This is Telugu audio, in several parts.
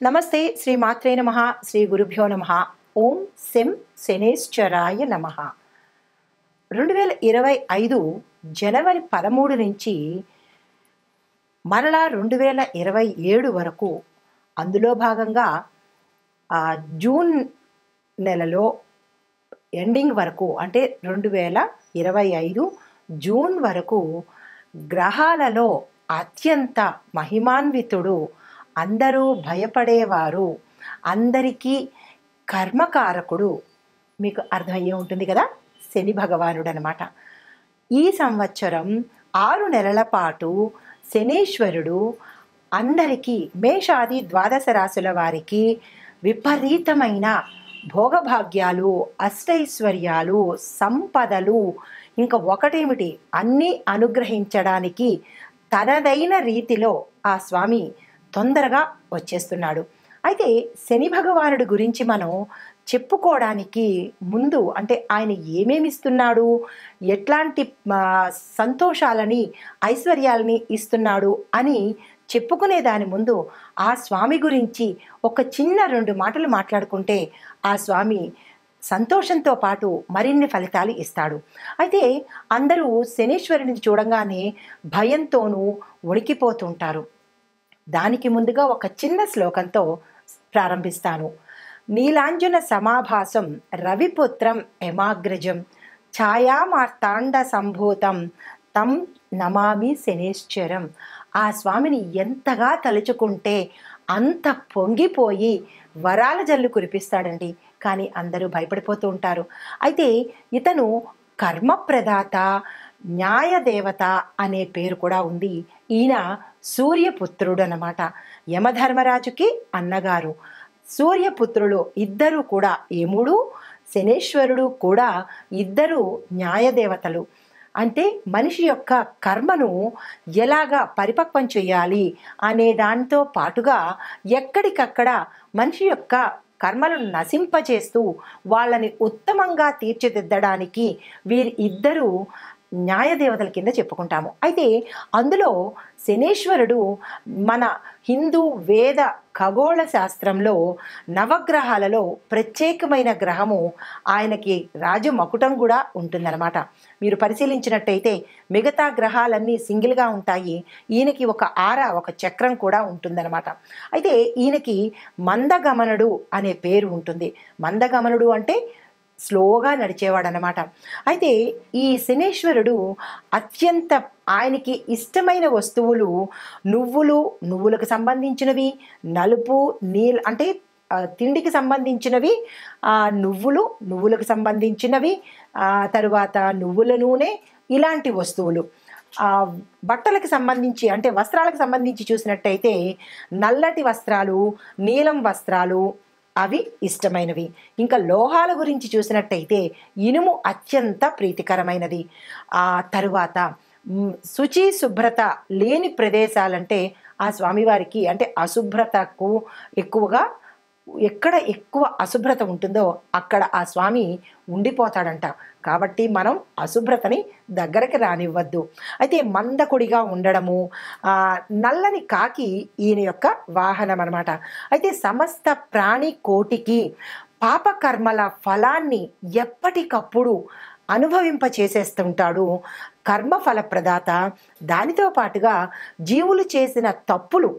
నమస్తే శ్రీ మాత్రే నమః శ్రీ గురుభ్యో నమః ఓం శం శనేశ్వరాయ నమః 2025 జనవరి 13 నుంచి మరలా 2027 వరకు అందులో భాగంగా జూన్ నెలలో ఎండింగ్ వరకు అంటే 2025 జూన్ వరకు గ్రహాలలో అత్యంత మహిమాన్వితుడు, అందరూ భయపడేవారు, అందరికీ కర్మకారకుడు, మీకు అర్థమయ్యే ఉంటుంది కదా, శని భగవానుడు అనమాట. ఈ సంవత్సరం 6 నెలల పాటు శనీశ్వరుడు అందరికీ మేషాది ద్వాదశ రాశుల వారికి విపరీతమైన భోగభాగ్యాలు, అష్టైశ్వర్యాలు, సంపదలు, ఇంకా ఒకటేమిటి అన్నీ అనుగ్రహించడానికి తనదైన రీతిలో ఆ స్వామి తొందరగా వచ్చేస్తున్నాడు. అయితే శని భగవానుడి గురించి మనం చెప్పుకోవడానికి ముందు అంటే ఆయన ఏమేమి ఇస్తున్నాడు, ఎట్లాంటి సంతోషాలని ఐశ్వర్యాలని ఇస్తున్నాడు అని చెప్పుకునే దాని ముందు ఆ స్వామి గురించి ఒక చిన్న 2 మాటలు మాట్లాడుకుంటే ఆ స్వామి సంతోషంతో పాటు మరిన్ని ఫలితాలు ఇస్తాడు. అయితే అందరూ శనీశ్వరుని చూడంగానే భయంతోనూ వణికిపోతుంటారు. దానికి ముందుగా ఒక చిన్న శ్లోకంతో ప్రారంభిస్తాను. నీలాంజన సమాభాసం రవిపుత్రం యమాగ్రజం ఛాయామార్తాండ సంభూతం తం నమామి శనేశ్వరం. ఆ స్వామిని ఎంతగా తలుచుకుంటే అంత పొంగిపోయి వరాల జల్లు కురిపిస్తాడండి. కానీ అందరూ భయపడిపోతూ ఉంటారు. అయితే ఇతను కర్మప్రదాత, న్యాయదేవత అనే పేరు కూడా ఉంది. ఈయన సూర్యపుత్రుడు అన్నమాట. యమధర్మరాజుకి అన్నగారు. సూర్యపుత్రులు ఇద్దరు కూడా, యముడు శనేశ్వరుడు కూడా ఇద్దరు న్యాయదేవతలు. అంటే మనిషి యొక్క కర్మను ఎలాగా పరిపక్వం చేయాలి అనే దాంతో పాటుగా ఎక్కడికక్కడ మనిషి యొక్క కర్మలను నశింపచేస్తూ వాళ్ళని ఉత్తమంగా తీర్చిదిద్దడానికి వీరి ఇద్దరు న్యాయదేవతల కింద చెప్పుకుంటాము. అయితే అందులో శనేశ్వరుడు మన హిందూ వేద ఖగోళ శాస్త్రంలో నవగ్రహాలలో ప్రత్యేకమైన గ్రహము. ఆయనకి రాజమకుటం కూడా ఉంటుందన్నమాట. మీరు పరిశీలించినట్టయితే మిగతా గ్రహాలన్నీ సింగిల్గా ఉంటాయి, ఈయనకి ఒక ఒక చక్రం కూడా ఉంటుందన్నమాట. అయితే ఈయనకి మందగమనుడు అనే పేరు ఉంటుంది. మందగమనుడు అంటే స్లోగా నడిచేవాడు అన్నమాట. అయితే ఈ శనేశ్వరుడు అత్యంత ఆయనకి ఇష్టమైన వస్తువులు నువ్వులకు సంబంధించినవి, నలుపు అంటే తిండికి సంబంధించినవి, నువ్వులకు సంబంధించినవి, తరువాత నువ్వుల నూనె, ఇలాంటి వస్తువులు. బట్టలకు సంబంధించి అంటే వస్త్రాలకు సంబంధించి చూసినట్టయితే నల్లటి వస్త్రాలు, నీలం వస్త్రాలు అవి ఇష్టమైనవి. ఇంకా లోహాల గురించి చూసినట్టయితే ఇనుము అత్యంత ప్రీతికరమైనది. తరువాత శుచి శుభ్రత లేని ప్రదేశాలంటే ఆ స్వామివారికి అంటే అశుభ్రతకు ఎక్కడ ఎక్కువ అశుభ్రత ఉంటుందో అక్కడ ఆ స్వామి ఉండిపోతాడంట. కాబట్టి మనం అశుభ్రతని దగ్గరికి రానివ్వద్దు. అయితే మందకుడిగా ఉండడము, నల్లని కాకి ఈయన యొక్క వాహనం అన్నమాట. అయితే సమస్త ప్రాణి కోటికి పాపకర్మల ఫలాన్ని ఎప్పటికప్పుడు అనుభవింపచేసేస్తుంటాడు. కర్మఫల ప్రదాత. దానితో పాటుగా జీవులు చేసిన తప్పులు,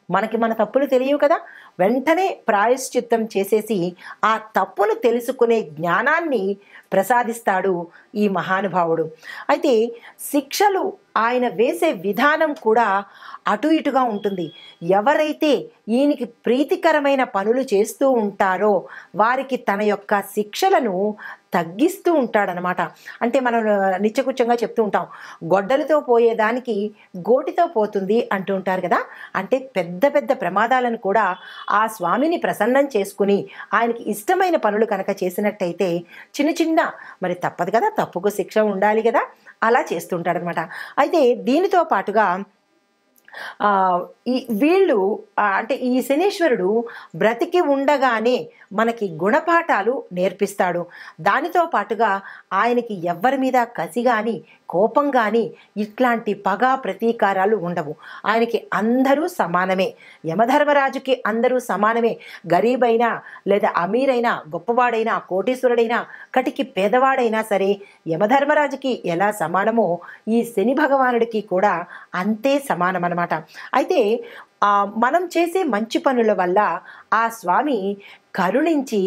మన తప్పులు తెలియవు కదా, వెంటనే ప్రాయశ్చిత్తం చేసేసి ఆ తప్పును తెలుసుకునే జ్ఞానాన్ని ప్రసాదిస్తాడు ఈ మహానుభావుడు. అయితే శిక్షలు ఆయన వేసే విధానం కూడా అటు ఇటుగా ఉంటుంది. ఎవరైతే ఈయనకి ప్రీతికరమైన పనులు చేస్తూ ఉంటారో వారికి తన యొక్క శిక్షలను తగ్గిస్తూ ఉంటాడనమాట. అంటే మనం నిత్యకృత్యంగా చెప్తూ ఉంటాం, గొడ్డలతో పోయేదానికి గోటితో పోతుంది అంటూ ఉంటారు కదా. అంటే పెద్ద పెద్ద ప్రమాదాలను కూడా ఆ స్వామిని ప్రసన్నం చేసుకుని ఆయనకి ఇష్టమైన పనులు కనుక చేసినట్టయితే చిన్న చిన్న మరి తప్పదు కదా, తప్పుకు శిక్ష ఉండాలి కదా, అలా చేస్తుంటాడనమాట. అయితే దీనితో పాటుగా ఈ వీళ్ళు అంటే ఈ శనీశ్వరుడు బ్రతికి ఉండగానే మనకి గుణపాఠాలు నేర్పిస్తాడు. దానితో పాటుగా ఆయనకి ఎవ్వరి మీద కసి కానీ, కోపం కానీ, ఇట్లాంటి పగ ప్రతీకారాలు ఉండవు. ఆయనకి అందరూ సమానమే. యమధర్మరాజుకి అందరూ సమానమే. గరీబైనా లేదా అమీరైనా, గొప్పవాడైనా, కోటీశ్వరుడైనా, కటికి పేదవాడైనా సరే యమధర్మరాజుకి ఎలా సమానమో ఈ శని భగవానుడికి కూడా అంతే సమానం అన్నమాట. అయితే మనం చేసే మంచి పనుల వల్ల ఆ స్వామి కరుణించి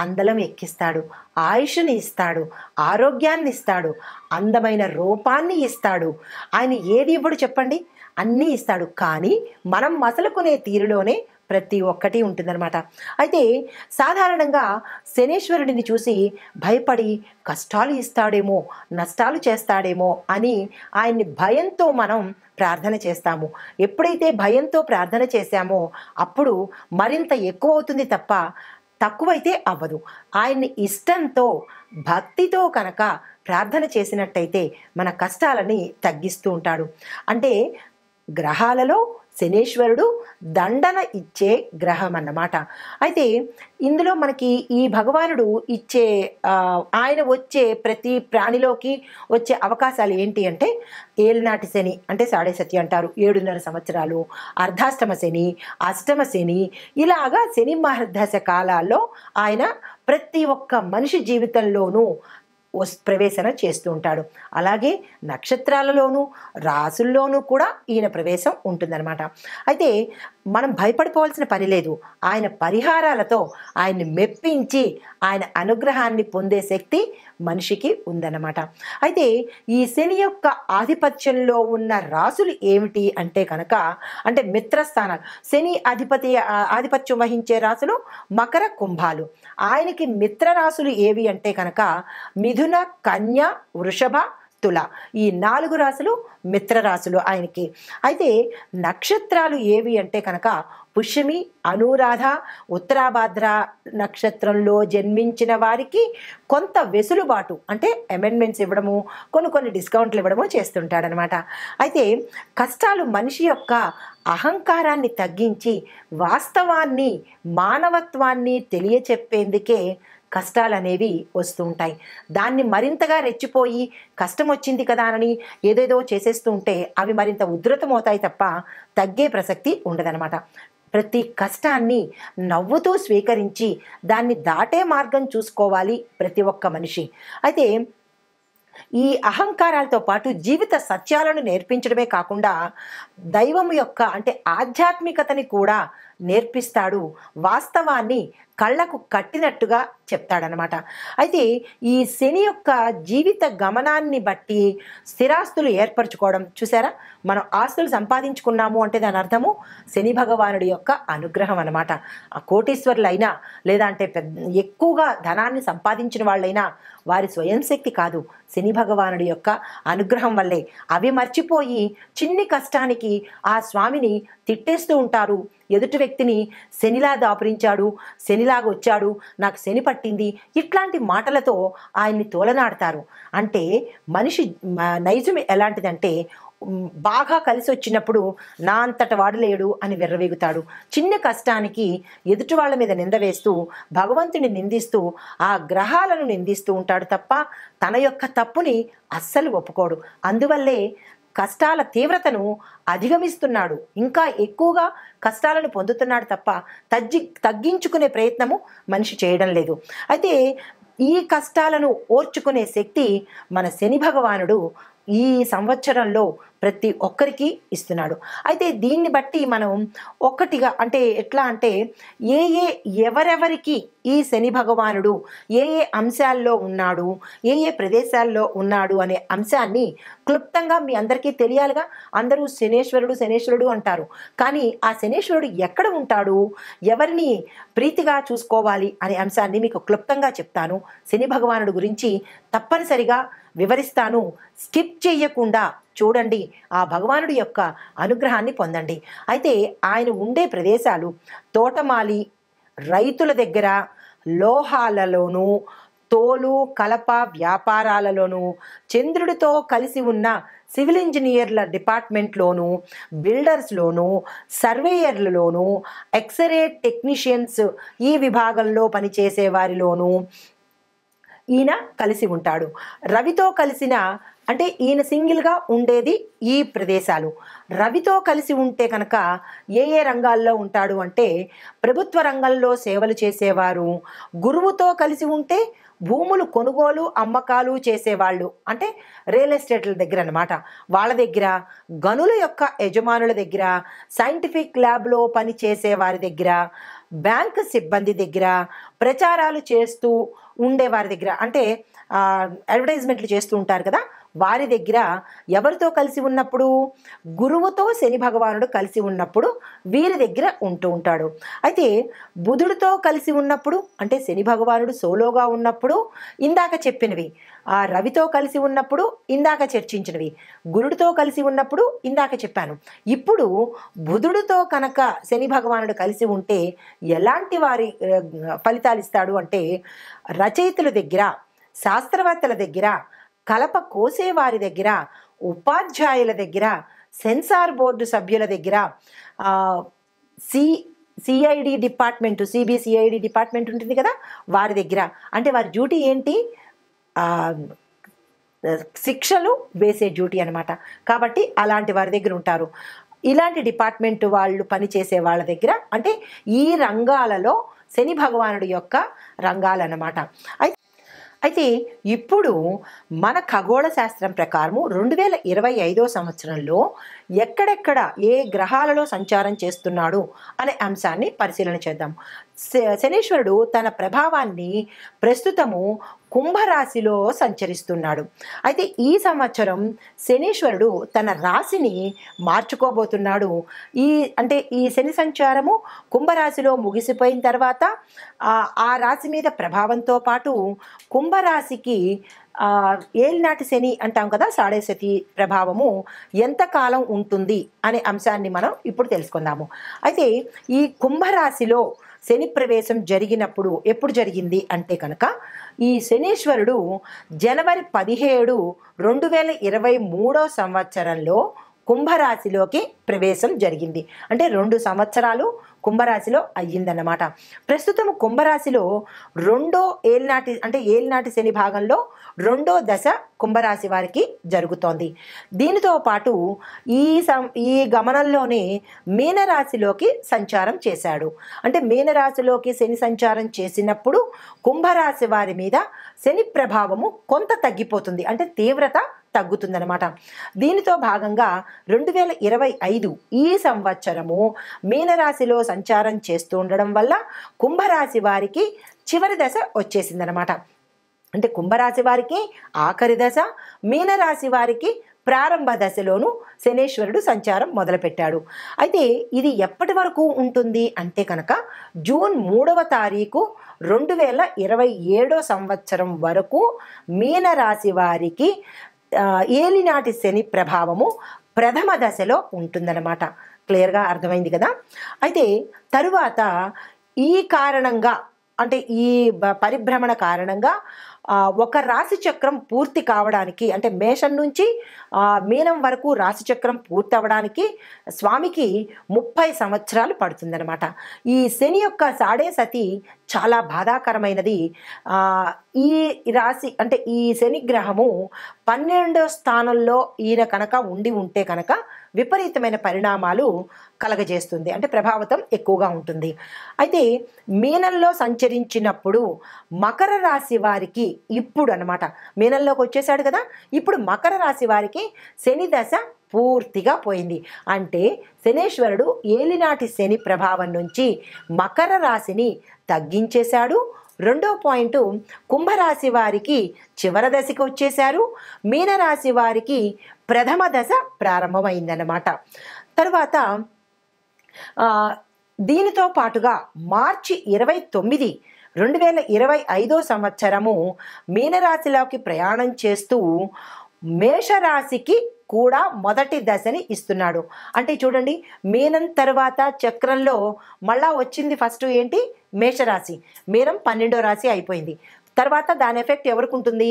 అందలం ఎక్కిస్తాడు, ఆయుష్ని ఇస్తాడు, ఆరోగ్యాన్ని ఇస్తాడు, అందమైన రూపాన్ని ఇస్తాడు. ఆయన ఏది ఇవ్వడు చెప్పండి? అన్నీ ఇస్తాడు. కానీ మనం మసలుకునే తీరులోనే ప్రతి ఒక్కటి ఉంటుందన్నమాట. అయితే సాధారణంగా శనీశ్వరుడిని చూసి భయపడి కష్టాలు ఇస్తాడేమో, నష్టాలు చేస్తాడేమో అని ఆయన్ని భయంతో మనం ప్రార్థన చేస్తాము. ఎప్పుడైతే భయంతో ప్రార్థన చేశామో అప్పుడు మరింత ఎక్కువ అవుతుంది తప్ప తక్కువైతే అవ్వదు. ఆయన్ని ఇష్టంతో, భక్తితో కనుక ప్రార్థన చేసినట్టయితే మన కష్టాలని తగ్గిస్తూ ఉంటాడు. అంటే గ్రహాలలో శనీశ్వరుడు దండన ఇచ్చే గ్రహం అన్నమాట. అయితే ఇందులో మనకి ఈ భగవానుడు ఇచ్చే ఆయన వచ్చే ప్రతి ప్రాణిలోకి వచ్చే అవకాశాలు ఏంటి అంటే ఏలినాటి శని అంటే సాడే సతి అంటారు, 7.5 సంవత్సరాలు, అర్ధాష్టమ శని, అష్టమ శని, ఇలాగా శని మహర్దశ కాలాల్లో ఆయన ప్రతి ఒక్క మనిషి జీవితంలోనూ ప్రవేశన చేస్తూ ఉంటాడు. అలాగే నక్షత్రాలలోనూ రాసుల్లోనూ కూడా ఈయన ప్రవేశం ఉంటుందన్నమాట. అయితే మనం భయపడిపోవాల్సిన పని లేదు. ఆయన పరిహారాలతో ఆయన్ని మెప్పించి ఆయన అనుగ్రహాన్ని పొందే శక్తి మనిషికి ఉందన్నమాట. అయితే ఈ శని యొక్క ఆధిపత్యంలో ఉన్న రాసులు ఏమిటి అంటే కనుక, అంటే మిత్రస్థానాలు, శని ఆధిపత్యం వహించే రాసులు మకర, కుంభాలు. ఆయనకి మిత్ర రాసులు ఏవి అంటే కనుక మిథున, కన్య, వృషభ, తుల. ఈ 4 రాసులు మిత్ర రాసులు ఆయనకి. అయితే నక్షత్రాలు ఏవి అంటే కనుక పుష్యమి, అనురాధ, ఉత్తరాభాద్ర నక్షత్రంలో జన్మించిన వారికి కొంత వెసులుబాటు అంటే అమెండ్మెంట్స్ ఇవ్వడము, కొన్ని డిస్కౌంట్లు ఇవ్వడము చేస్తుంటాడనమాట. అయితే కష్టాలు మనిషి యొక్క అహంకారాన్ని తగ్గించి వాస్తవాన్ని, మానవత్వాన్ని తెలియచెప్పేందుకే కష్టాలు అనేవి వస్తూ ఉంటాయి. దాన్ని మరింతగా రెచ్చిపోయి కష్టం వచ్చింది కదా అని ఏదేదో చేసేస్తూ ఉంటే అవి మరింత ఉధృతమవుతాయి తప్ప తగ్గే ప్రసక్తి ఉండదనమాట. ప్రతి కష్టాన్ని నవ్వుతూ స్వీకరించి దాన్ని దాటే మార్గం చూసుకోవాలి ప్రతి ఒక్క మనిషి. అయితే ఈ అహంకారాలతో పాటు జీవిత సత్యాలను నేర్పించడమే కాకుండా దైవం యొక్క అంటే ఆధ్యాత్మికతని కూడా నేర్పిస్తాడు. వాస్తవాన్ని కళ్ళకు కట్టినట్టుగా చెప్తాడనమాట. అయితే ఈ శని యొక్క జీవిత గమనాన్ని బట్టి స్థిరాస్తులు ఏర్పరచుకోవడం చూసారా, మనం ఆస్తులు సంపాదించుకున్నాము అంటే దాని అర్థము శని భగవానుడి యొక్క అనుగ్రహం అనమాట. ఆ కోటీశ్వరులైనా లేదా అంటే ఎక్కువగా ధనాన్ని సంపాదించిన వాళ్ళైనా వారి స్వయం శక్తి కాదు, శని భగవానుడి యొక్క అనుగ్రహం వల్లే. అవి మర్చిపోయి చిన్ని కష్టానికి ఆ స్వామిని తిట్టేస్తూ ఉంటారు. ఎదుటి వ్యక్తిని శనిలా దాపురించాడు, శనిలాగా వచ్చాడు, నాకు శని పట్టింది, ఇట్లాంటి మాటలతో ఆయన్ని తోలనాడతారు. అంటే మనిషి నైజం ఎలాంటిదంటే బాగా కలిసి వచ్చినప్పుడు నా అంతట వాడు లేడు అని విర్రవీగుతాడు. చిన్న కష్టానికి ఎదుటి వాళ్ళ మీద నింద వేస్తూ భగవంతుని నిందిస్తూ ఆ గ్రహాలను నిందిస్తూ ఉంటాడు తప్ప తన యొక్క తప్పుని అస్సలు ఒప్పుకోడు. అందువల్లే కష్టాల తీవ్రతను అధిగమిస్తున్నాడు, ఇంకా ఎక్కువగా కష్టాలను పొందుతున్నాడు తప్ప తగ్గించుకునే ప్రయత్నము మనిషి చేయడం లేదు. అయితే ఈ కష్టాలను ఓర్చుకునే శక్తి మన శని భగవానుడు ఈ సంవత్సరంలో ప్రతి ఒక్కరికి ఇస్తున్నాడు. అయితే దీన్ని బట్టి మనం ఒక్కటిగా అంటే ఎట్లా అంటే ఎవరెవరికి ఈ శని భగవానుడు ఏ అంశాల్లో ఉన్నాడు, ఏ ప్రదేశాల్లో ఉన్నాడు అనే అంశాన్ని క్లుప్తంగా మీ అందరికీ తెలియాలిగా. అందరూ శనేశ్వరుడు అంటారు, కానీ ఆ శనేశ్వరుడు ఎక్కడ ఉంటాడు, ఎవరిని ప్రీతిగా చూసుకోవాలి అనే అంశాన్ని మీకు క్లుప్తంగా చెప్తాను. శని భగవానుడు గురించి తప్పనిసరిగా వివరిస్తాను. స్కిప్ చేయకుండా చూడండి, ఆ భగవానుడి యొక్క అనుగ్రహాన్ని పొందండి. అయితే ఆయన ఉండే ప్రదేశాలు తోటమాలి, రైతుల దగ్గర, లోహాలలోనూ, తోలు కలప వ్యాపారాలలోనూ, చంద్రుడితో కలిసి ఉన్న సివిల్ ఇంజనీర్ల డిపార్ట్మెంట్లోను, బిల్డర్స్లోను, సర్వేయర్లలోను, ఎక్స్రే టెక్నీషియన్స్ ఈ విభాగంలో పనిచేసే వారిలోను ఈయన కలిసి ఉంటాడు. రవితో కలిసిన అంటే ఈయన సింగిల్గా ఉండేది ఈ ప్రదేశాలు. రవితో కలిసి ఉంటే కనుక ఏ ఏ రంగాల్లో ఉంటాడు అంటే ప్రభుత్వ రంగంలో సేవలు చేసేవారు, గురువుతో కలిసి ఉంటే భూములు కొనుగోలు అమ్మకాలు చేసేవాళ్ళు అంటే రియల్ ఎస్టేట్ల దగ్గర అన్నమాట, వాళ్ళ దగ్గర, గనుల యొక్క యజమానుల దగ్గర, సైంటిఫిక్ ల్యాబ్లో పని చేసే వారి దగ్గర, బ్యాంక్ సిబ్బంది దగ్గర, ప్రచారాలు చేస్తూ ఉండే వారి దగ్గర అంటే అడ్వర్టైజ్మెంట్లు చేస్తూ ఉంటారు కదా, వారి దగ్గర ఎవరితో కలిసి ఉన్నప్పుడు గురువుతో శని భగవానుడు కలిసి ఉన్నప్పుడు వీరి దగ్గర ఉంటూ ఉంటాడు. అయితే బుధుడితో కలిసి ఉన్నప్పుడు అంటే శని భగవానుడు సోలోగా ఉన్నప్పుడు ఇందాక చెప్పినవి, ఆ రవితో కలిసి ఉన్నప్పుడు ఇందాక చర్చించినవి, గురుడితో కలిసి ఉన్నప్పుడు ఇందాక చెప్పాను. ఇప్పుడు బుధుడితో కనుక శని భగవానుడు కలిసి ఉంటే ఎలాంటి వారి ఫలితాలు ఇస్తాడు అంటే రచయితల దగ్గర, శాస్త్రవేత్తల దగ్గర, కలప కోసేవారి దగ్గర, ఉపాధ్యాయుల దగ్గర, సెన్సార్ బోర్డు సభ్యుల దగ్గర, సిఐడి డిపార్ట్మెంట్, సిబిసిఐడి డిపార్ట్మెంట్ ఉంటుంది కదా, వారి దగ్గర అంటే వారి డ్యూటీ ఏంటి, శిక్షలు వేసే డ్యూటీ అనమాట. కాబట్టి అలాంటి వారి దగ్గర ఉంటారు. ఇలాంటి డిపార్ట్మెంట్ వాళ్ళు పనిచేసే వాళ్ళ దగ్గర అంటే ఈ రంగాలలో శని భగవానుడి యొక్క రంగాలన్నమాట. అయితే ఇప్పుడు మన ఖగోళ శాస్త్రం ప్రకారము 2025 సంవత్సరంలో ఎక్కడెక్కడ ఏ గ్రహాలలో సంచారం చేస్తున్నాడు అనే అంశాన్ని పరిశీలన చేద్దాం. శనీశ్వరుడు తన ప్రభావాన్ని ప్రస్తుతము కుంభరాశిలో సంచరిస్తున్నాడు. అయితే ఈ సంవత్సరం శనీశ్వరుడు తన రాశిని మార్చుకోబోతున్నాడు. ఈ శని సంచారము కుంభరాశిలో ముగిసిపోయిన తర్వాత ఆ రాశి మీద ప్రభావంతో పాటు కుంభరాశికి ఏలినాటి శని అంటాం కదా, సాడేసతి ప్రభావము ఎంతకాలం ఉంటుంది అనే అంశాన్ని మనం ఇప్పుడు తెలుసుకుందాము. అయితే ఈ కుంభరాశిలో శని ప్రవేశం జరిగినప్పుడు ఎప్పుడు జరిగింది అంటే కనుక ఈ శనీశ్వరుడు జనవరి 17, 2023 సంవత్సరంలో కుంభరాశిలోకి ప్రవేశం జరిగింది. అంటే 2 సంవత్సరాలు కుంభరాశిలో అయ్యిందన్నమాట. ప్రస్తుతం కుంభరాశిలో ఏలినాటి శని భాగంలో 2వ దశ కుంభరాశి వారికి జరుగుతోంది. దీనితో పాటు ఈ గమనంలోనే మీనరాశిలోకి సంచారం చేశాడు. అంటే మీనరాశిలోకి శని సంచారం చేసినప్పుడు కుంభరాశి వారి మీద శని ప్రభావము కొంత తగ్గిపోతుంది, అంటే తీవ్రత తగ్గుతుందన్నమాట. దీనితో భాగంగా 2025 ఈ సంవత్సరము మీనరాశిలో సంచారం చేస్తూ ఉండడం వల్ల కుంభరాశి వారికి చివరి దశ వచ్చేసిందనమాట. అంటే కుంభరాశి వారికి ఆఖరి దశ, మీనరాశి వారికి ప్రారంభ దశలోను శనీశ్వరుడు సంచారం మొదలుపెట్టాడు. అయితే ఇది ఎప్పటి వరకు ఉంటుంది అంటే కనుక జూన్ 3వ తారీఖు 2027 సంవత్సరం వరకు మీనరాశి వారికి ఏలినాటి శని ప్రభావము ప్రథమ దశలో ఉంటుందన్నమాట. క్లియర్గా అర్థమైంది కదా. అయితే తరువాత ఈ కారణంగా అంటే ఈ పరిభ్రమణ కారణంగా ఒక రాశి చక్రం పూర్తి కావడానికి అంటే మేషం నుంచి మీనం వరకు రాశి చక్రం పూర్తి అవ్వడానికి స్వామికి 30 సంవత్సరాలు పడుతుందన్నమాట. ఈ శని యొక్క సాడే సతి చాలా బాధాకరమైనది. ఈ రాశి అంటే ఈ శని గ్రహము 12వ స్థానంలో ఈయన కనుక ఉంటే కనుక విపరీతమైన పరిణామాలు కలగజేస్తుంది, అంటే ప్రభావితం ఎక్కువగా ఉంటుంది. అయితే మీనంలో సంచరించినప్పుడు మకర రాశి వారికి ఇప్పుడు అన్నమాట మీనంలోకి వచ్చేసాడు కదా, ఇప్పుడు మకర రాశి వారికి శని దశ పూర్తిగా పోయింది. అంటే శనీశ్వరుడు ఏలినాటి శని ప్రభావం నుంచి మకర రాశిని తగ్గించేశాడు. 2వ పాయింట్, కుంభరాశి వారికి చివరి దశకి వచ్చేశారు. మీనరాశి వారికి ప్రథమ దశ ప్రారంభమైందన్నమాట. తర్వాత దీనితో పాటుగా మార్చి 29, 2025 సంవత్సరము మీనరాశిలోకి ప్రయాణం చేస్తూ మేషరాశికి కూడా మొదటి దశని ఇస్తున్నాడు. అంటే చూడండి, మీనం తర్వాత చక్రంలో మళ్ళా వచ్చింది ఫస్ట్ ఏంటి, మేషరాశి. మీనం 12వ రాశి అయిపోయింది. తర్వాత దాని ఎఫెక్ట్ ఎవరికి ఉంటుంది,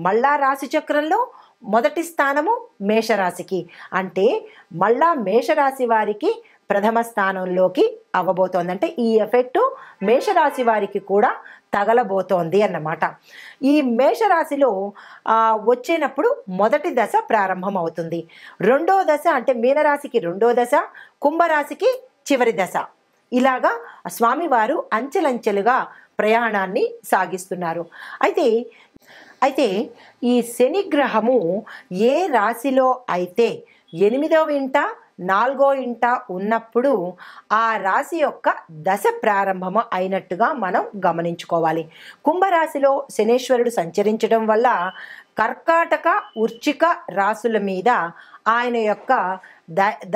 మళ్ళా రాశి చక్రంలో మొదటి స్థానము మేషరాశికి, అంటే మళ్ళా మేషరాశి వారికి ప్రథమ స్థానంలోకి అవ్వబోతోంది. అంటే ఈ ఎఫెక్టు మేషరాశి వారికి కూడా తగలబోతోంది అన్నమాట. ఈ మేషరాశిలో వచ్చేటప్పుడు మొదటి దశ ప్రారంభం అవుతుంది. రెండో దశ అంటే మీనరాశికి రెండో దశ, కుంభరాశికి చివరి దశ. ఇలాగా స్వామివారు అంచెలంచెలుగా ప్రయాణాన్ని సాగిస్తున్నారు. అయితే ఈ శని గ్రహము ఏ రాశిలో అయితే 8వ ఇంట 4వ ఇంట ఉన్నప్పుడు ఆ రాశి యొక్క దశ ప్రారంభము అయినట్టుగా మనం గమనించుకోవాలి. కుంభరాశిలో శనేశ్వరుడు సంచరించడం వల్ల కర్కాటక వృశ్చిక రాశుల మీద ఆయన యొక్క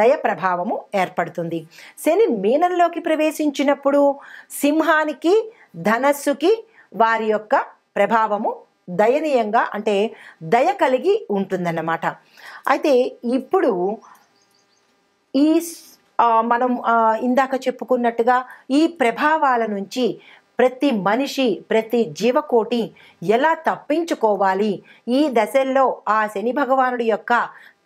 దయ ప్రభావము ఏర్పడుతుంది. శని మీనంలోకి ప్రవేశించినప్పుడు సింహానికి ధనస్సుకి వారి యొక్క ప్రభావము దయనీయంగా అంటే దయ కలిగి ఉంటుందన్నమాట. అయితే ఇప్పుడు ఈ మనం ఇందాక చెప్పుకున్నట్టుగా ఈ ప్రభావాల నుంచి ప్రతి మనిషి ప్రతి జీవకోటి ఎలా తప్పించుకోవాలి, ఈ దశల్లో ఆ శని భగవానుడి యొక్క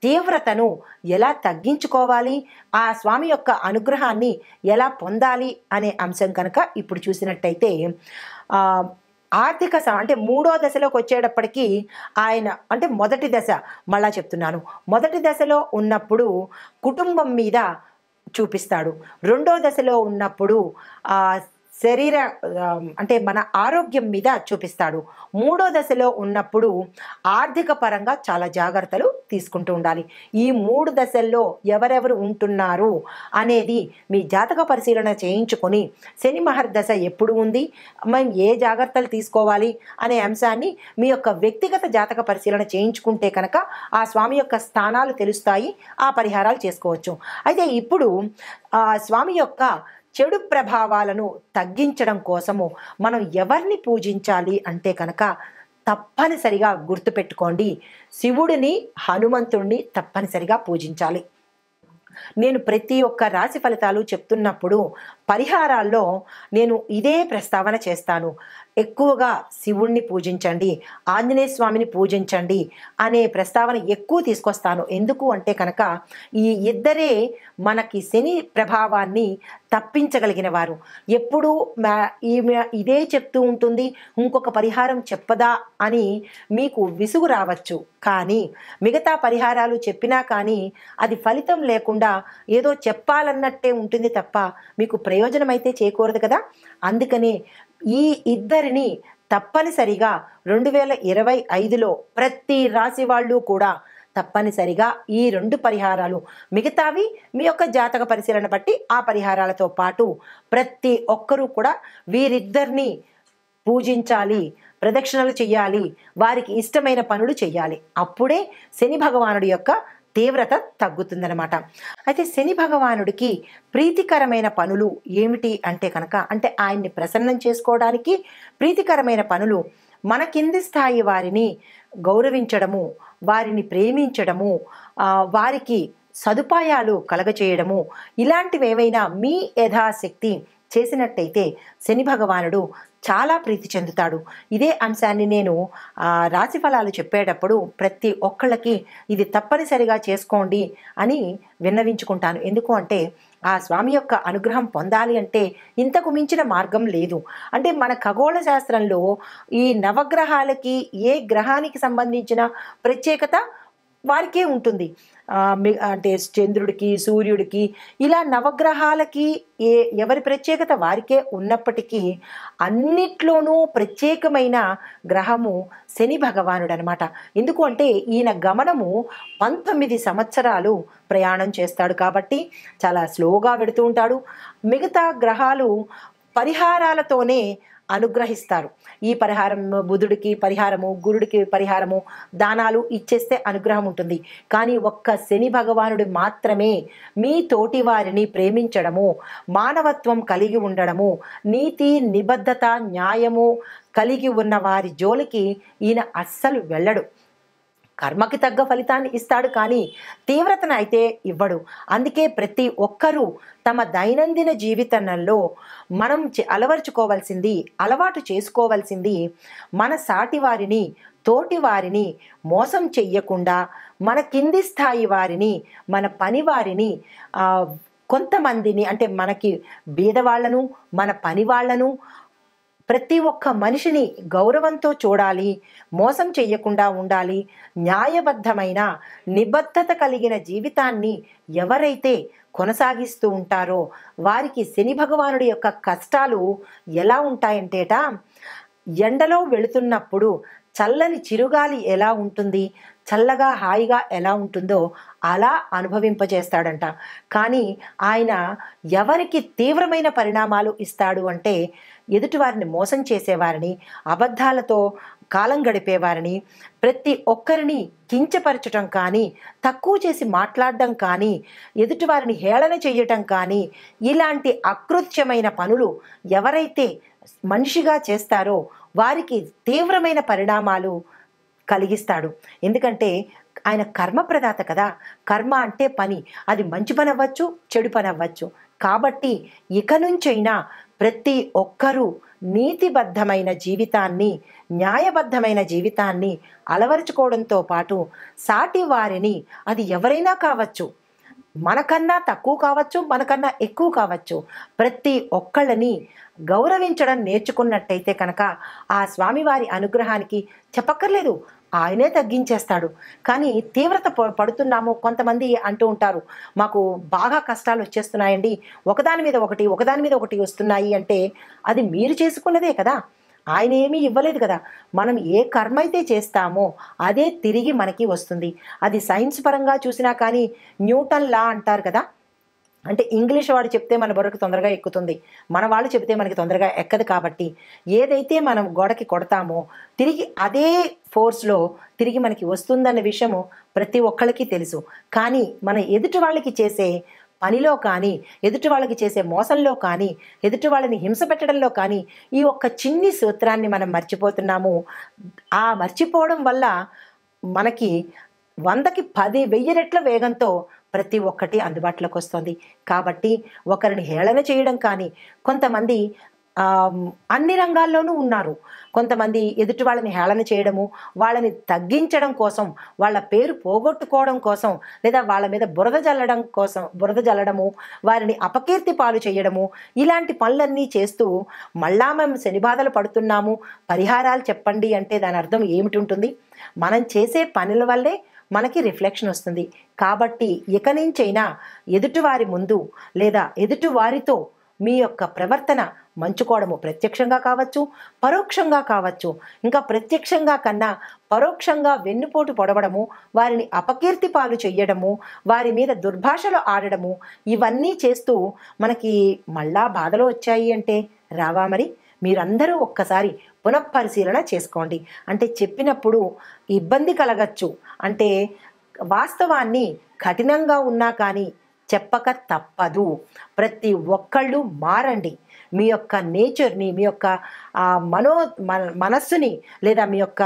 తీవ్రతను ఎలా తగ్గించుకోవాలి, ఆ స్వామి యొక్క అనుగ్రహాన్ని ఎలా పొందాలి అనే అంశం కనుక ఇప్పుడు చూసినట్టయితే ఆర్థిక అంటే 3వ దశలోకి వచ్చేటప్పటికీ ఆయన అంటే మొదటి దశ మళ్ళా చెప్తున్నాను, మొదటి దశలో ఉన్నప్పుడు కుటుంబం మీద చూపిస్తాడు. రెండో దశలో ఉన్నప్పుడు శరీర అంటే మన ఆరోగ్యం మీద చూపిస్తాడు. మూడో దశలో ఉన్నప్పుడు ఆర్థిక పరంగా చాలా జాగ్రత్తలు తీసుకుంటూ ఉండాలి. ఈ 3 దశల్లో ఎవరెవరు ఉంటున్నారు అనేది మీ జాతక పరిశీలన చేయించుకొని శని మహర్దశ ఎప్పుడు ఉంది, మనం ఏ జాగ్రత్తలు తీసుకోవాలి అనే అంశాన్ని మీ యొక్క వ్యక్తిగత జాతక పరిశీలన చేయించుకుంటే కనుక ఆ స్వామి యొక్క స్థానాలు తెలుస్తాయి, ఆ పరిహారాలు చేసుకోవచ్చు. అయితే ఇప్పుడు స్వామి యొక్క చెడు ప్రభావాలను తగ్గించడం కోసము మనం ఎవరిని పూజించాలి అంటే కనుక తప్పనిసరిగా గుర్తుపెట్టుకోండి, శివుడిని హనుమంతుడిని తప్పనిసరిగా పూజించాలి. నేను ప్రతి ఒక్క రాశి ఫలితాలు చెప్తున్నప్పుడు పరిహారాల్లో నేను ఇదే ప్రస్తావన చేస్తాను. ఎక్కువగా శివుణ్ణి పూజించండి, ఆంజనేయ స్వామిని పూజించండి అనే ప్రస్తావన ఎక్కువ తీసుకొస్తాను. ఎందుకు అంటే కనుక ఈ ఇద్దరే మనకి శని ప్రభావాన్ని తప్పించగలిగిన వారు. ఎప్పుడు ఈమె ఇదే చెప్తూ ఉంటుంది, ఇంకొక పరిహారం చెప్పదా అని మీకు విసుగు రావచ్చు. కానీ మిగతా పరిహారాలు చెప్పినా కానీ అది ఫలితం లేకుండా ఏదో చెప్పాలన్నట్టే ఉంటుంది తప్ప మీకు ప్రయోజనం అయితే చేకూరదు కదా. అందుకనే ఈ ఇద్దరిని తప్పనిసరిగా 2025లో ప్రతి రాశి వాళ్ళు కూడా తప్పనిసరిగా ఈ 2 పరిహారాలు, మిగతావి మీ యొక్క జాతక పరిశీలన బట్టి ఆ పరిహారాలతో పాటు ప్రతి ఒక్కరూ కూడా వీరిద్దరిని పూజించాలి, ప్రదక్షిణలు చెయ్యాలి, వారికి ఇష్టమైన పనులు చెయ్యాలి. అప్పుడే శని భగవానుడి యొక్క తీవ్రత తగ్గుతుందనమాట. అయితే శని భగవానుడికి ప్రీతికరమైన పనులు ఏమిటి అంటే కనుక అంటే ఆయన్ని ప్రసన్నం చేసుకోవడానికి ప్రీతికరమైన పనులు మన కింది స్థాయి వారిని గౌరవించడము, వారిని ప్రేమించడము, వారికి సదుపాయాలు కలగచేయడము, ఇలాంటివి ఏవైనా మీ యథాశక్తి చేసినట్టయితే శని భగవానుడు చాలా ప్రీతి చెందుతాడు. ఇదే అంశాన్ని నేను రాశి ఫలాలు చెప్పేటప్పుడు ప్రతి ఒక్కళ్ళకి ఇది తప్పనిసరిగా చేసుకోండి అని విన్నవించుకుంటాను. ఎందుకు అంటే ఆ స్వామి యొక్క అనుగ్రహం పొందాలి అంటే ఇంతకు మించిన మార్గం లేదు. అంటే మన ఖగోళ శాస్త్రంలో ఈ నవగ్రహాలకి ఏ గ్రహానికి సంబంధించిన ప్రత్యేకత వారికే ఉంటుంది. అంటే చంద్రుడికి, సూర్యుడికి ఇలా నవగ్రహాలకి ఎవరి ప్రత్యేకత వారికే ఉన్నప్పటికీ అన్నిట్లోనూ ప్రత్యేకమైన గ్రహము శని భగవానుడు అనమాట. ఎందుకు అంటే ఈయన గమనము 19 సంవత్సరాలు ప్రయాణం చేస్తాడు కాబట్టి చాలా స్లోగా వెడుతూ ఉంటాడు. మిగతా గ్రహాలు పరిహారాలతోనే అనుగ్రహిస్తారు. ఈ పరిహారం బుధుడికి పరిహారము, గురుడికి పరిహారము, దానాలు ఇచ్చేస్తే అనుగ్రహం ఉంటుంది. కానీ ఒక్క శని భగవానుడు మాత్రమే మీ తోటి వారిని ప్రేమించడము, మానవత్వం కలిగి ఉండడము, నీతి నిబద్ధత న్యాయము కలిగి ఉన్న వారి జోలికి ఈయన అస్సలు వెళ్ళడు. కర్మకి తగ్గ ఫలితాన్ని ఇస్తాడు కానీ తీవ్రతను అయితే ఇవ్వడు. అందుకే ప్రతి ఒక్కరూ తమ దైనందిన జీవితంలో మనం అలవరుచుకోవాల్సింది, అలవాటు చేసుకోవాల్సింది మన సాటి వారిని తోటి వారిని మోసం చెయ్యకుండా, మన కింది స్థాయి వారిని, మన పని వారిని, కొంతమందిని అంటే మనకి బీదవాళ్లను, మన పని వాళ్ళను, ప్రతి ఒక్క మనిషిని గౌరవంతో చూడాలి, మోసం చెయ్యకుండా ఉండాలి. న్యాయబద్ధమైన నిబద్ధత కలిగిన జీవితాన్ని ఎవరైతే కొనసాగిస్తూ ఉంటారో వారికి శని భగవానుడి యొక్క కష్టాలు ఎలా ఉంటాయంటేట, ఎండలో వెళుతున్నప్పుడు చల్లని చిరుగాలి ఎలా ఉంటుంది, చల్లగా హాయిగా ఎలా ఉంటుందో అలా అనుభవింపజేస్తాడంట. కానీ ఆయన ఎవరికి తీవ్రమైన పరిణామాలు ఇస్తాడు అంటే, ఎదుటివారిని మోసం చేసేవారిని, అబద్ధాలతో కాలం గడిపేవారిని, ప్రతి ఒక్కరిని కించపరచటం కానీ, తక్కువ చేసి మాట్లాడడం కానీ, ఎదుటివారిని హేళన చేయటం కానీ, ఇలాంటి అకృత్యమైన పనులు ఎవరైతే మనిషిగా చేస్తారో వారికి తీవ్రమైన పరిణామాలు కలిగిస్తాడు. ఎందుకంటే ఆయన కర్మప్రదాత కదా. కర్మ అంటే పని, అది మంచి పని అవ్వచ్చు, చెడు పని అవ్వచ్చు. కాబట్టి ఇక నుంచైనా ప్రతి ఒక్కరూ నీతిబద్ధమైన జీవితాన్ని, న్యాయబద్ధమైన జీవితాన్ని అలవరుచుకోవడంతో పాటు సాటి వారిని, అది ఎవరైనా కావచ్చు, మనకన్నా తక్కువ కావచ్చు, మనకన్నా ఎక్కువ కావచ్చు, ప్రతి ఒక్కళ్ళని గౌరవించడం నేర్చుకున్నట్టయితే కనుక ఆ స్వామివారి అనుగ్రహానికి చెప్పక్కర్లేదు, ఆయనే తగ్గించేస్తాడు. కానీ తీవ్రత పడుతున్నాము. కొంతమంది అంటూ ఉంటారు, మాకు బాగా కష్టాలు వచ్చేస్తున్నాయండి, ఒకదాని మీద ఒకటి వస్తున్నాయి అంటే అది మీరు చేసుకున్నదే కదా, ఆయన ఏమీ ఇవ్వలేదు కదా. మనం ఏ కర్మ అయితే చేస్తామో అదే తిరిగి మనకి వస్తుంది. అది సైన్స్ పరంగా చూసినా కానీ న్యూటన్ లా అంటారు కదా, అంటే ఇంగ్లీష్ వాడు చెప్తే మన బుర్రకు తొందరగా ఎక్కుతుంది, మన వాళ్ళు చెప్తే మనకి తొందరగా ఎక్కదు. కాబట్టి ఏదైతే మనం గోడకి కొడతామో తిరిగి అదే ఫోర్స్లో తిరిగి మనకి వస్తుందన్న విషయము ప్రతి ఒక్కళ్ళకి తెలుసు. కానీ మన ఎదుటి వాళ్ళకి చేసే పనిలో కానీ, ఎదుటి వాళ్ళకి చేసే మోసంలో కానీ, ఎదుటి వాళ్ళని హింస పెట్టడంలో కానీ ఈ ఒక్క చిన్ని సూత్రాన్ని మనం మర్చిపోతున్నాము. ఆ మర్చిపోవడం వల్ల మనకి 100కి 10,000 రెట్ల వేగంతో ప్రతి ఒక్కటి అందుబాటులోకి వస్తుంది. కాబట్టి ఒకరిని హేళన చేయడం కానీ, కొంతమంది అన్ని రంగాల్లోనూ ఉన్నారు. కొంతమంది ఎదుటి వాళ్ళని హేళన చేయడము, వాళ్ళని తగ్గించడం కోసం, వాళ్ళ పేరు పోగొట్టుకోవడం కోసం, లేదా వాళ్ళ మీద బురద జల్లడము, వారిని అపకీర్తి పాలు చేయడము, ఇలాంటి పనులన్నీ చేస్తూ మళ్ళా మేము శని బాధలు పడుతున్నాము, పరిహారాలు చెప్పండి అంటే దాని అర్థం ఏమిటి ఉంటుంది? మనం చేసే పనుల వల్లే మనకి రిఫ్లెక్షన్ వస్తుంది. కాబట్టి ఇక నుంచైనా ఎదుటివారి ముందు లేదా ఎదుటివారితో మీ యొక్క ప్రవర్తన మంచుకోవడము, ప్రత్యక్షంగా కావచ్చు, పరోక్షంగా కావచ్చు, ఇంకా ప్రత్యక్షంగా కన్నా పరోక్షంగా వెన్నుపోటు పొడవడము, వారిని అపకీర్తి పాలు చెయ్యడము, వారి మీద దుర్భాషలు ఆడడము, ఇవన్నీ చేస్తూ మనకి మళ్ళా బాధలు వచ్చాయి అంటే రావా? మరి మీరందరూ ఒక్కసారి పునఃపరిశీలన చేసుకోండి. అంటే చెప్పినప్పుడు ఇబ్బంది కలగచ్చు, అంటే వాస్తవాన్ని కఠినంగా ఉన్నా కానీ చెప్పక తప్పదు. ప్రతి ఒక్కళ్ళు మారండి. మీ యొక్క నేచర్ని, మీ యొక్క మనస్సుని లేదా మీ యొక్క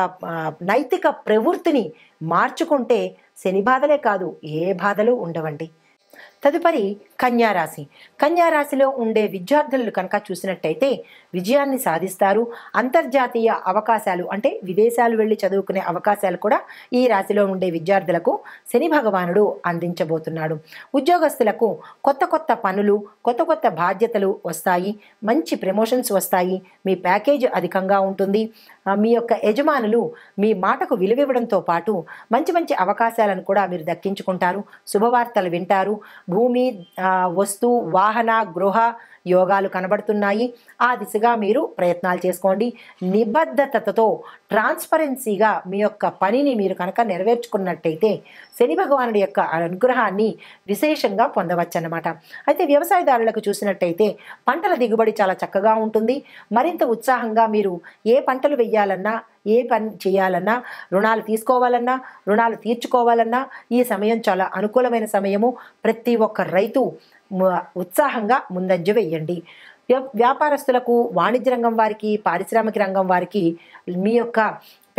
నైతిక ప్రవృత్తిని మార్చుకుంటే శని బాధలే కాదు, ఏ బాధలు ఉండవండి. తదుపరి కన్యారాశి. కన్యారాశిలో ఉండే విద్యార్థులు కనుక చూసినట్టయితే విజయాన్ని సాధిస్తారు. అంతర్జాతీయ అవకాశాలు అంటే విదేశాలు వెళ్ళి చదువుకునే అవకాశాలు కూడా ఈ రాశిలో ఉండే విద్యార్థులకు శని భగవానుడు అందించబోతున్నాడు. ఉద్యోగస్తులకు కొత్త కొత్త పనులు, కొత్త కొత్త బాధ్యతలు వస్తాయి, మంచి ప్రమోషన్స్ వస్తాయి, మీ ప్యాకేజ్ అధికంగా ఉంటుంది. మీ యొక్క యజమానులు మీ మాటకు విలువివ్వడంతో పాటు మంచి మంచి అవకాశాలను కూడా మీరు దక్కించుకుంటారు. శుభవార్తలు వింటారు. భూమి, వస్తు, వాహన, గృహ యోగాలు కనబడుతున్నాయి. ఆ దిశగా మీరు ప్రయత్నాలు చేసుకోండి. నిబద్ధతతో ట్రాన్స్పరెన్సీగా మీ యొక్క పనిని మీరు కనుక నెరవేర్చుకున్నట్టయితే శని భగవానుడి యొక్క అనుగ్రహాన్ని విశేషంగా పొందవచ్చు అన్నమాట. అయితే వ్యవసాయదారులకు చూసినట్టయితే పంటల దిగుబడి చాలా చక్కగా ఉంటుంది. మరింత ఉత్సాహంగా మీరు ఏ పంటలు వేయాలన్నా, ఏ పని చేయాలన్నా, రుణాలు తీసుకోవాలన్నా, రుణాలు తీర్చుకోవాలన్నా ఈ సమయం చాలా అనుకూలమైన సమయము. ప్రతి ఒక్క రైతు ఉత్సాహంగా ముందంజ వేయండి. వ్యాపారస్తులకు, వాణిజ్య రంగం వారికి, పారిశ్రామిక రంగం వారికి మీ యొక్క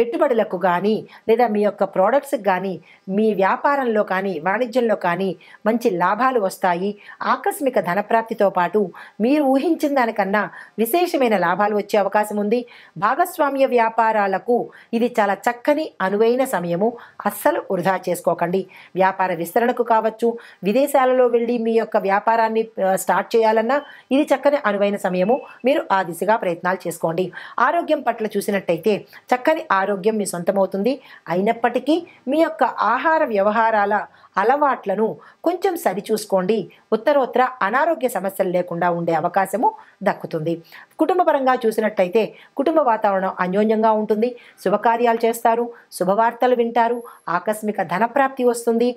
పెట్టుబడులకు కానీ లేదా మీ యొక్క ప్రోడక్ట్స్కి కానీ మీ వ్యాపారంలో కానీ వాణిజ్యంలో కానీ మంచి లాభాలు వస్తాయి. ఆకస్మిక ధనప్రాప్తితో పాటు మీరు ఊహించిన దానికన్నా విశేషమైన లాభాలు వచ్చే అవకాశం ఉంది. భాగస్వామ్య వ్యాపారాలకు ఇది చాలా చక్కని అనువైన సమయము. అస్సలు వృధా చేసుకోకండి. వ్యాపార విస్తరణకు కావచ్చు, విదేశాలలో వెళ్ళి మీ యొక్క వ్యాపారాన్ని స్టార్ట్ చేయాలన్నా ఇది చక్కని అనువైన సమయము. మీరు ఆ దిశగా ప్రయత్నాలు చేసుకోండి. ఆరోగ్యం పట్ల చూసినట్టయితే చక్కని ఆరోగ్యం మీ సొంతమవుతుంది. అయినప్పటికీ మీ యొక్క ఆహార వ్యవహారాల అలవాట్లను కొంచెం సరిచూసుకోండి. ఉత్తరోత్తర అనారోగ్య సమస్యలు లేకుండా ఉండే అవకాశము దక్కుతుంది. కుటుంబపరంగా చూసినట్టయితే కుటుంబ వాతావరణం అన్యోన్యంగా ఉంటుంది. శుభకార్యాలు చేస్తారు, శుభవార్తలు వింటారు, ఆకస్మిక ధనప్రాప్తి వస్తుంది.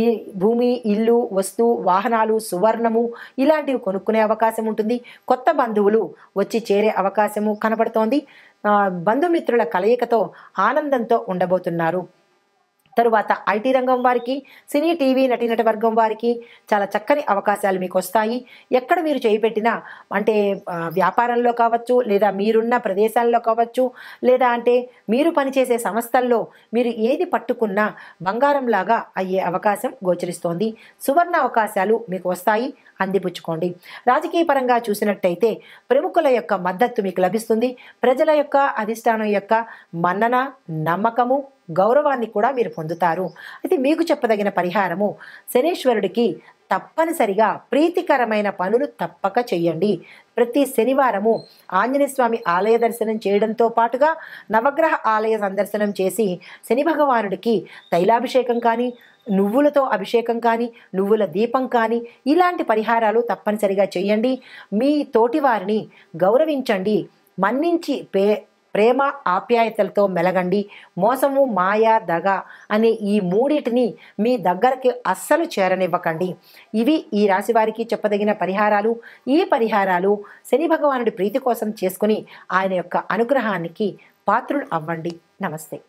ఈ భూమి, ఇల్లు, వస్తు, వాహనాలు, సువర్ణము ఇలాంటివి కొనుక్కునే అవకాశం ఉంటుంది. కొత్త బంధువులు వచ్చి చేరే అవకాశము కనబడుతోంది. బంధుమిత్రుల కలయికతో ఆనందంతో ఉండబోతున్నారు. తరువాత ఐటీ రంగం వారికి, సినీ టీవీ నటీనట వర్గం వారికి చాలా చక్కని అవకాశాలు మీకు వస్తాయి. ఎక్కడ మీరు చేయిపెట్టినా అంటే వ్యాపారంలో కావచ్చు, లేదా మీరున్న ప్రదేశాల్లో కావచ్చు, లేదా అంటే మీరు పనిచేసే సంస్థల్లో మీరు ఏది పట్టుకున్నా బంగారంలాగా అయ్యే అవకాశం గోచరిస్తోంది. సువర్ణ అవకాశాలు మీకు వస్తాయి, అందిపుచ్చుకోండి. రాజకీయ పరంగా చూసినట్టయితే ప్రముఖుల యొక్క మద్దతు మీకు లభిస్తుంది. ప్రజల యొక్క అధిష్టానం యొక్క మన్నన, నమ్మకము, గౌరవాన్ని కూడా మీరు పొందుతారు. అయితే మీకు చెప్పదగిన పరిహారము, శనీశ్వరుడికి తప్పనిసరిగా ప్రీతికరమైన పనులు తప్పక చేయండి. ప్రతి శనివారము ఆంజనేయ స్వామి ఆలయ దర్శనం చేయడంతో పాటుగా నవగ్రహ ఆలయ సందర్శనం చేసి శని భగవానుడికి తైలాభిషేకం కానీ, నువ్వులతో అభిషేకం కానీ, నువ్వుల దీపం కానీ ఇలాంటి పరిహారాలు తప్పనిసరిగా చేయండి. మీ తోటివారిని గౌరవించండి. మన్నించి ప్రేమ ఆప్యాయతలతో మెలగండి. మోసము, మాయ, దగ అనే ఈ మూడిటిని మీ దగ్గరికి అస్సలు చేరనివ్వకండి. ఇవి ఈ రాశి వారికి చెప్పదగిన పరిహారాలు. ఈ పరిహారాలు శని భగవానుడి ప్రీతి కోసం చేసుకుని ఆయన యొక్క అనుగ్రహానికి పాత్రులు అవ్వండి. నమస్తే.